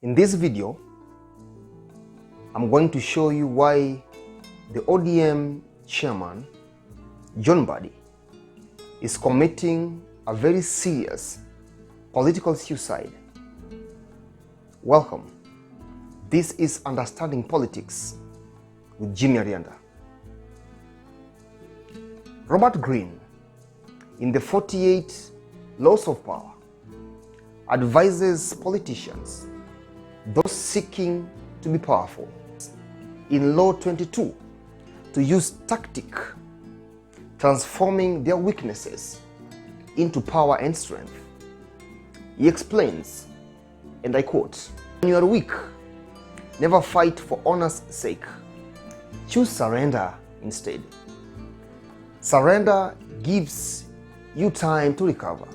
In this video, I'm going to show you why the ODM chairman, John Mbadi, is committing a very serious political suicide. Welcome. This is Understanding Politics with Jimmy Arianda. Robert Greene, in the 48 Laws of Power, advises politicians, those seeking to be powerful, in Law 22, to use tactic, transforming their weaknesses into power and strength. He explains, and I quote, "When you are weak, never fight for honor's sake. Choose surrender instead. Surrender gives you time to recover,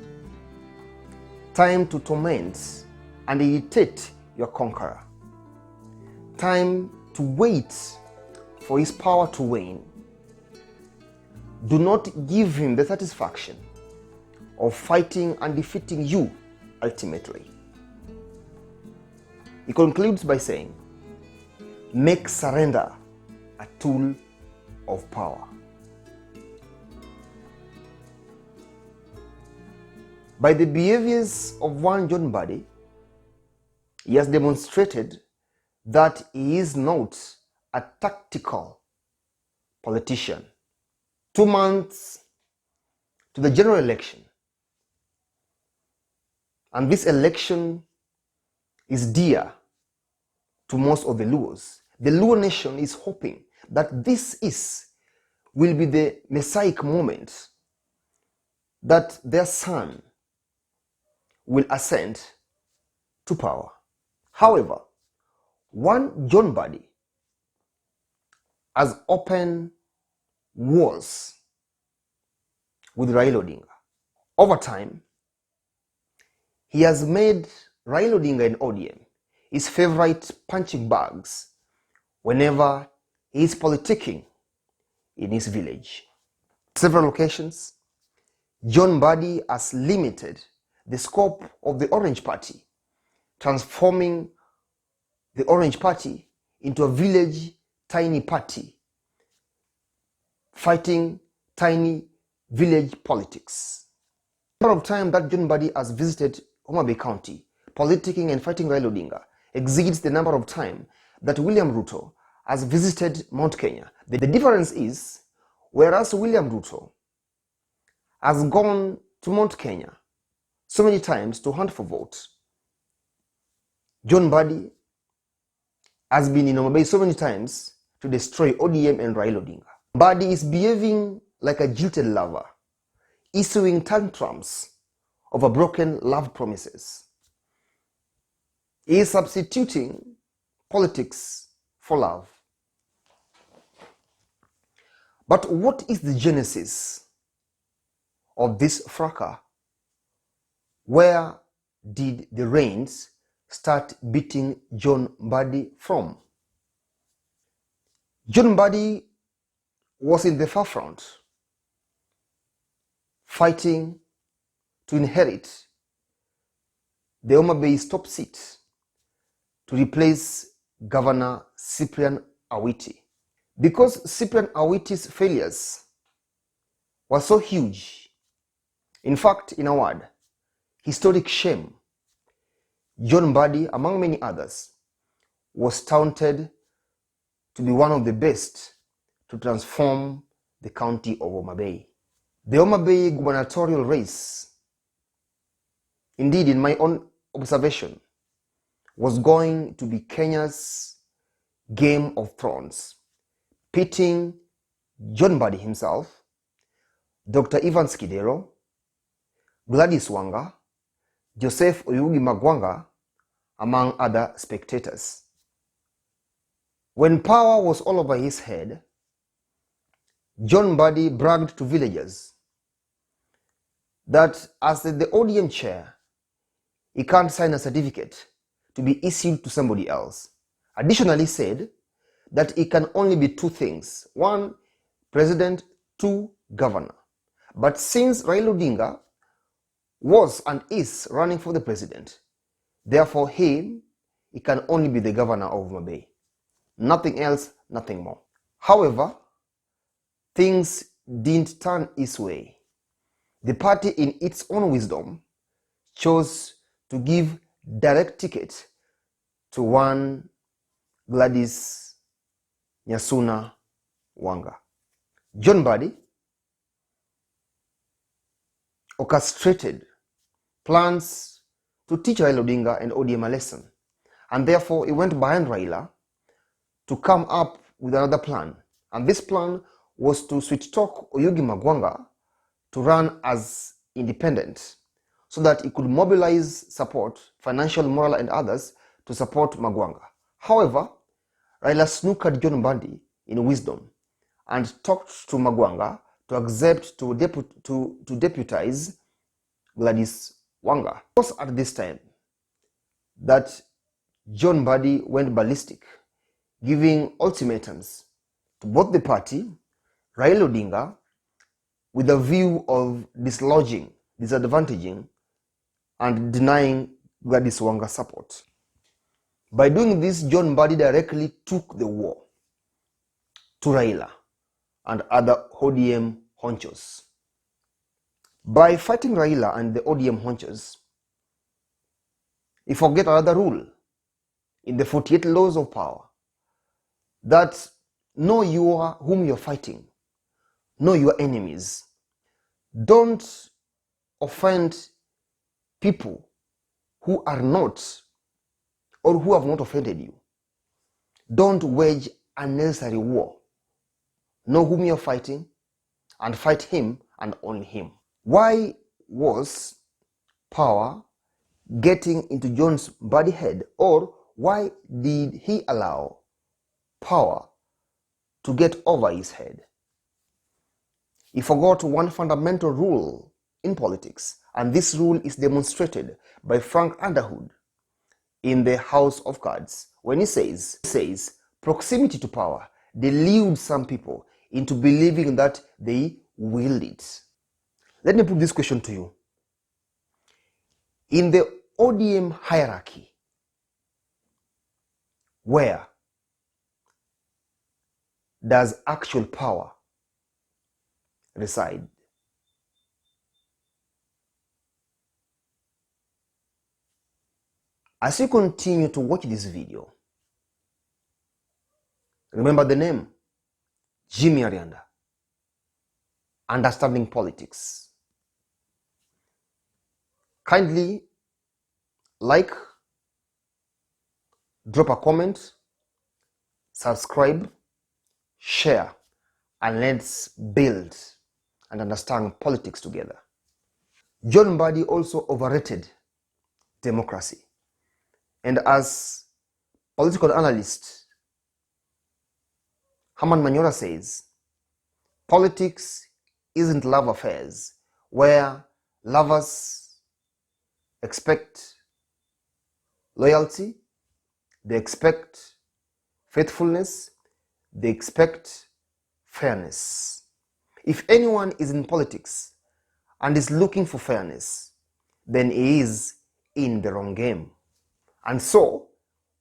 time to torment and irritate your conqueror, time to wait for his power to wane. Do not give him the satisfaction of fighting and defeating you ultimately." He concludes by saying, "Make surrender a tool of power." By the behaviors of one John Mbadi, he has demonstrated that he is not a tactical politician. 2 months to the general election, and this election is dear to most of the Luos. The Luo nation is hoping that this will be the messianic moment that their son will ascend to power. However, one John Mbadi has opened wars with Raila ODM. Over time, he has made Raila and ODM his favorite punching bags whenever he is politicking in his village. Several occasions, John Mbadi has limited the scope of the Orange Party, transforming the Orange Party into a village tiny party, fighting tiny village politics. The number of times that John Mbadi has visited Homa Bay County, politicking and fighting Raila ODM, exceeds the number of times that William Ruto has visited Mount Kenya. The difference is, whereas William Ruto has gone to Mount Kenya so many times to hunt for votes, John Mbadi has been in Homa Bay so many times to destroy ODM and Raila ODM. Mbadi is behaving like a jilted lover, issuing tantrums over broken love promises. He is substituting politics for love. But what is the genesis of this fracas? Where did the rains start beating John Mbadi from? John Mbadi was in the forefront, fighting to inherit the Homa Bay's top seat to replace Governor Cyprian Awiti. Because Cyprian Awiti's failures were so huge, in fact, in a word, historic shame, John Mbadi, among many others, was touted to be one of the best to transform the county of Homa Bay. The Homa Bay gubernatorial race, indeed in my own observation, was going to be Kenya's Game of Thrones, pitting John Mbadi himself, Dr. Kidero, Gladys Wanga, Joseph Oyugi Magwanga, among other spectators. When power was all over his head, John Mbadi bragged to villagers that as the ODM chair, he can't sign a certificate to be issued to somebody else. Additionally said that it can only be 2 things: 1, president; 2, governor. But since Raila ODM was and is running for the president, therefore he he can only be the governor of Mbadi. Nothing else, nothing more. However, things didn't turn his way. The party, in its own wisdom, chose to give direct ticket to one Gladys Nyasuna Wanga. John Mbadi orchestrated plans to teach Raila Odinga and ODM a lesson, and therefore he went behind Raila to come up with another plan. And this plan was to switch talk Oyugi Magwanga to run as independent so that he could mobilize support, financial, moral, and others to support Magwanga. However, Raila snookered John Mbadi in wisdom and talked to Magwanga to accept to deputize Gladys Wanga. It was at this time that John Mbadi went ballistic, giving ultimatums to both the party, Raila Odinga, with a view of dislodging, disadvantaging, and denying Gladys Wanga support. By doing this, John Mbadi directly took the war to Raila and other ODM honchos. By fighting Raila and the ODM honchos, he forget another rule in the 48 laws of power, that know whom you're fighting, know your enemies. Don't offend people who are not or who have not offended you. Don't wage unnecessary war. Know whom you're fighting and fight him and only him. Why was power getting into John Mbadi's head, or why did he allow power to get over his head? He forgot one fundamental rule in politics, and this rule is demonstrated by Frank Underwood in the House of Cards when he says proximity to power deludes some people into believing that they wield it. Let me put this question to you. In the ODM hierarchy, where does actual power reside? As you continue to watch this video, remember the name, Jimmy Arianda, Understanding Politics. Kindly like, drop a comment, subscribe, share, and let's build and understand politics together. John Mbadi also overrated democracy. And as political analyst Herman Manyora says, politics isn't love affairs where lovers expect loyalty, they expect faithfulness, they expect fairness. If anyone is in politics and is looking for fairness, then he is in the wrong game. And so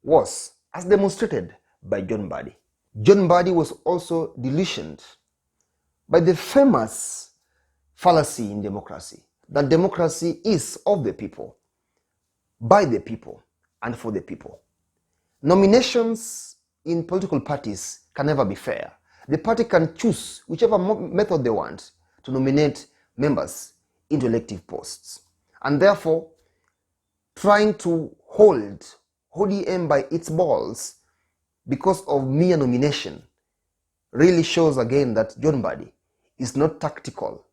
was, as demonstrated by John Mbadi. John Mbadi was also delusioned by the famous fallacy in democracy, that democracy is of the people, by the people, and for the people. Nominations in political parties can never be fair. The party can choose whichever method they want to nominate members into elective posts. And therefore, trying to hold ODM by its balls because of mere nomination really shows again that John Mbadi is not tactical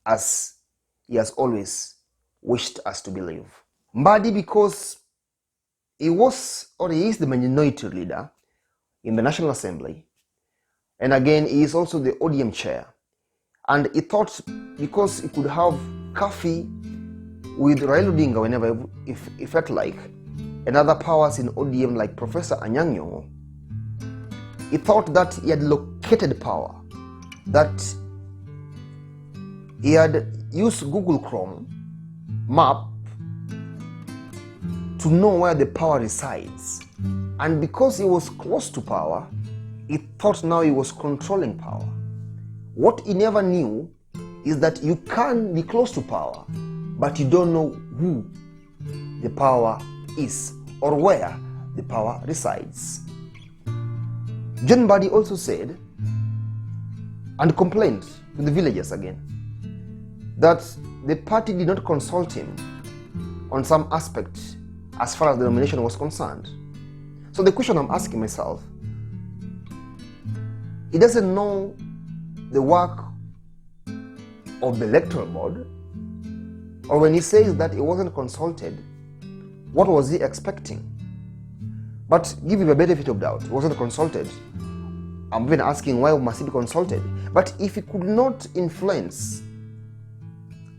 as he has always wished us to believe. Mbadi, because he was or he is the minority leader in the National Assembly, and again he is also the ODM chair, and he thought because he could have coffee with Raila Odinga whenever he felt like, and other powers in ODM like Professor Anyang Nyong'o, he thought that he had located power, that he had used Google Chrome map to know where the power resides. And because he was close to power, he thought now he was controlling power. What he never knew is that you can be close to power, but you don't know who the power is or where the power resides. John Mbadi also said and complained to the villagers again that the party did not consult him on some aspect as far as the nomination was concerned. So the question I'm asking myself, he doesn't know the work of the electoral board, or when he says that he wasn't consulted, what was he expecting? But give him a benefit of doubt, he wasn't consulted. I'm even asking, why must he be consulted? But if he could not influence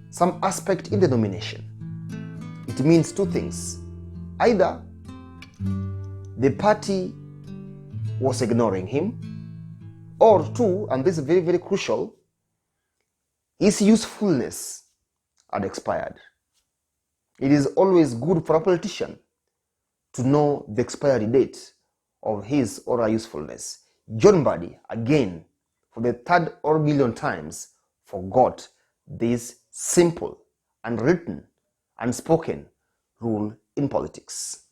some aspect in the nomination, it means two things. Either the party was ignoring him, or two, and this is very, very crucial, his usefulness had expired. It is always good for a politician to know the expiry date of his or her usefulness. John Mbadi, again, for the third or million times, forgot this simple, unwritten, unspoken rule in politics.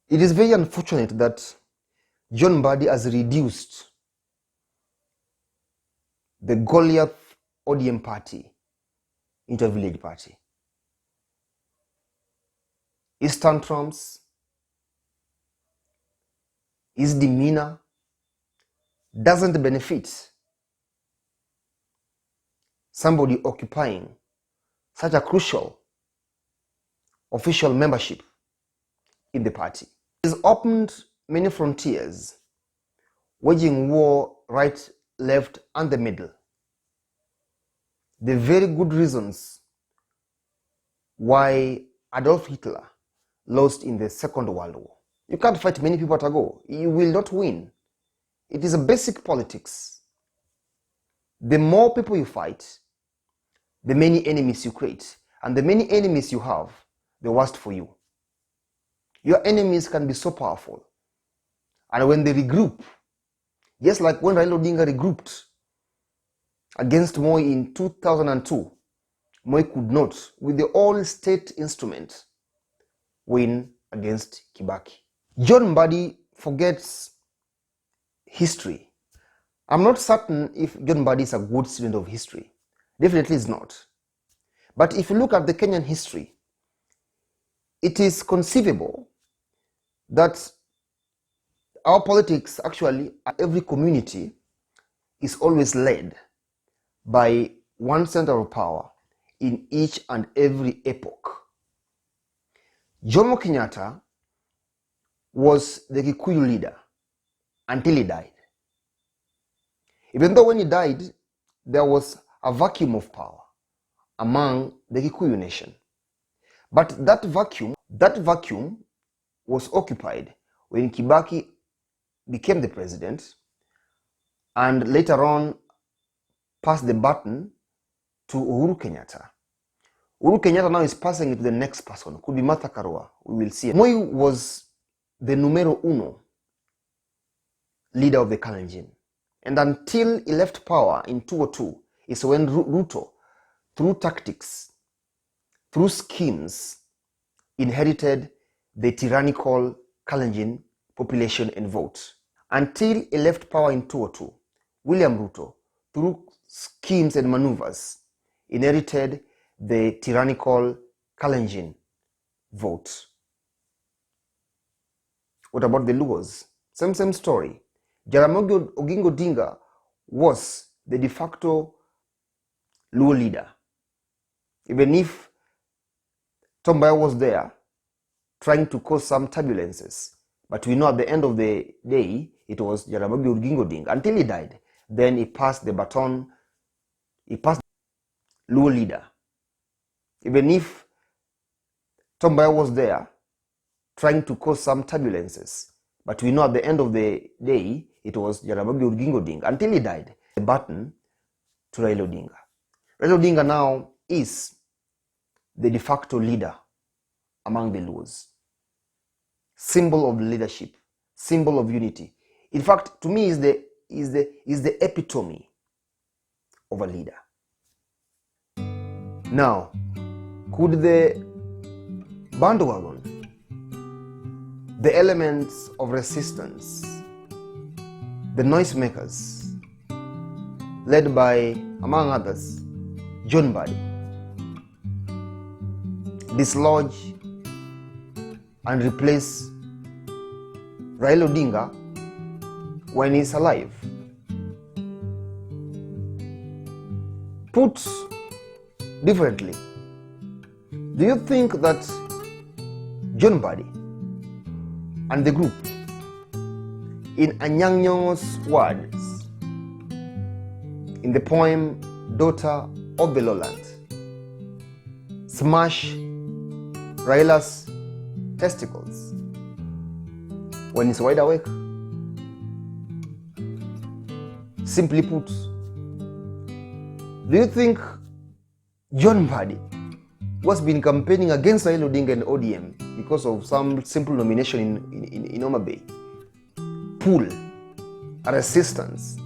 It is very unfortunate that John Mbadi has reduced the Goliath ODM party into a village party. His tantrums, his demeanor doesn't benefit somebody occupying such a crucial official membership in the party. He's opened many frontiers, waging war right, left, and the middle. The very good reasons why Adolf Hitler lost in the Second World War. You can't fight many people at a go. You will not win. It is a basic politics. The more people you fight, the many enemies you create. And the many enemies you have, the worst for you. Your enemies can be so powerful. And when they regroup, just like when Raila Odinga regrouped against Moi in 2002, Moi could not, with the all-state instrument, win against Kibaki. John Mbadi forgets history. I'm not certain if John Mbadi is a good student of history. Definitely is not. But if you look at the Kenyan history, it is conceivable that our politics, actually, every community is always led by one center of power in each and every epoch. Jomo Kenyatta was the Kikuyu leader until he died. Even though when he died, there was a vacuum of power among the Kikuyu nation. But that vacuum was occupied when Kibaki became the president and later on passed the baton to Uhuru Kenyatta. Uhuru Kenyatta now is passing it to the next person. Could be Martha Karua. We will see. Moi was the numero uno leader of the Kalenjin. And until he left power in 2002 is when Ruto, through tactics, through schemes, inherited the tyrannical Kalenjin population and vote. Until he left power in 2002, William Ruto, through schemes and maneuvers, inherited the tyrannical Kalenjin vote. What about the Luos? Same story. Jaramogi Oginga Odinga was the de facto Luo leader. Even if Tom Mboya was there trying to cause some turbulences. But we know at the end of the day, it was Jaramogi Oginga Odinga until he died. Then he passed the baton, he passed Luo leader. Even if Tom Mboya was there trying to cause some turbulences. But we know at the end of the day, it was Jaramogi Oginga Odinga until he died. The baton to Raila Odinga. Raila Odinga now is the de facto leader among the Luos. symbol of leadership, symbol of unity. In fact, to me, is the epitome of a leader. Now, could the bandwagon, the elements of resistance, the noisemakers, led by, among others, John Mbadi, dislodge and replace Raila Odinga when he's alive? Put differently, do you think that John Mbadi and the group, in Anyang Nyong'o's words, in the poem Daughter of the Lowland, smash Raila's testicles when he's wide awake? Simply put, do you think John Mbadi, who has been campaigning against Raila Odinga and ODM because of some simple nomination in Homa Bay, pull a resistance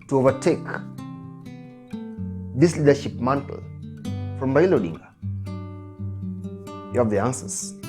to overtake this leadership mantle from Raila Odinga? You have the answers.